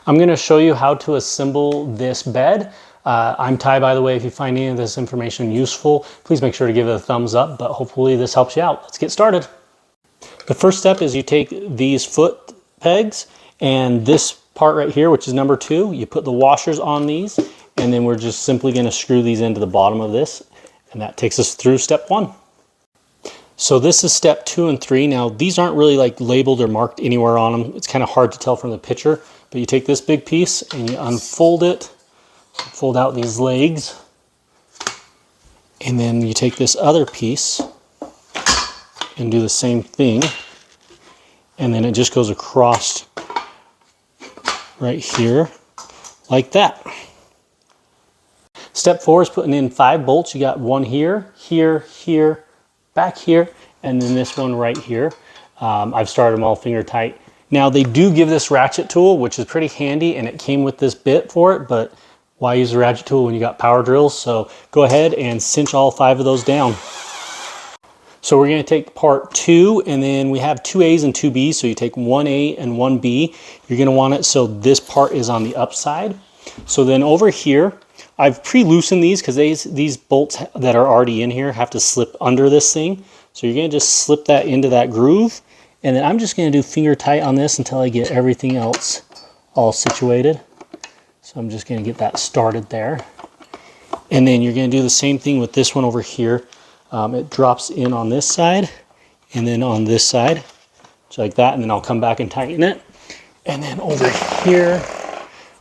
I'm going to show you how to assemble this bed. I'm Ty, by the way. If you find any of this information useful, please make sure to give it a thumbs up, but hopefully this helps you out. Let's get started. The first step is you take these foot pegs and this part right here, which is number 2, you put the washers on these, and then we're just simply going to screw these into the bottom of this, and that takes us through step 1. So this is step 2 and 3. Now these aren't really like labeled or marked anywhere on them. It's kind of hard to tell from the picture, but you take this big piece and you unfold it, fold out these legs, and then you take this other piece and do the same thing, and then it just goes across right here like that. Step 4 is putting in 5 bolts. You got one here, here, here, back here, and then this one right here. I've started them all finger tight. Now they do give this ratchet tool, which is pretty handy, and it came with this bit for it, but why use a ratchet tool when you got power drills? So go ahead and cinch all 5 of those down. So we're going to take part 2, and then we have 2 A's and 2 B's. So you take 1 A and 1 B. You're going to want it so this part is on the upside. So then over here, I've pre-loosened these because these bolts that are already in here have to slip under this thing. So you're going to just slip that into that groove. And then I'm just going to do finger tight on this until I get everything else all situated. So I'm just going to get that started there. And then you're going to do the same thing with this one over here. It drops in on this side and then on this side, just like that. And then I'll come back and tighten it. And then over here,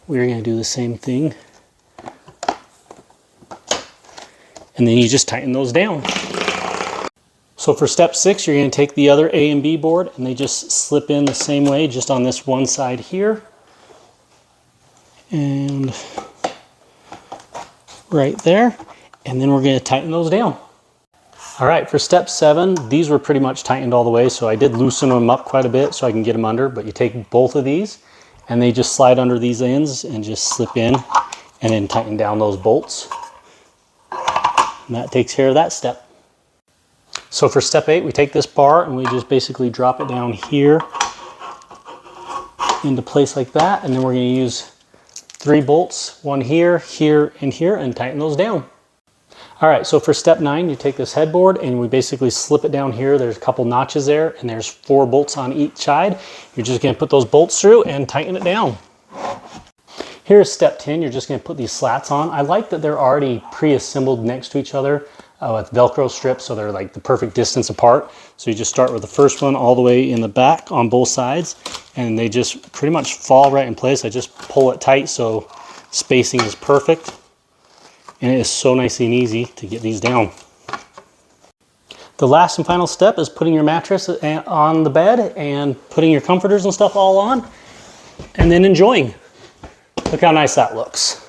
we're going to do the same thing. And then you just tighten those down. So for step 6, you're going to take the other A and B board and they just slip in the same way, just on this one side here. And right there. And then we're going to tighten those down. All right, for step 7, these were pretty much tightened all the way, so I did loosen them up quite a bit so I can get them under, but you take both of these and they just slide under these ends and just slip in and then tighten down those bolts. And that takes care of that step. So for step 8, we take this bar and we just basically drop it down here into place like that, and then we're going to use 3 bolts, one here, here, and here, and tighten those down. All right, so for step 9, you take this headboard and we basically slip it down here. There's a couple notches there and there's 4 bolts on each side. You're just gonna put those bolts through and tighten it down. Here's step 10, you're just gonna put these slats on. I like that they're already pre-assembled next to each other with Velcro strips, so they're like the perfect distance apart. So you just start with the first one all the way in the back on both sides, and they just pretty much fall right in place. I just pull it tight so spacing is perfect. And it is so nice and easy to get these down. The last and final step is putting your mattress on the bed and putting your comforters and stuff all on, and then enjoying. Look how nice that looks.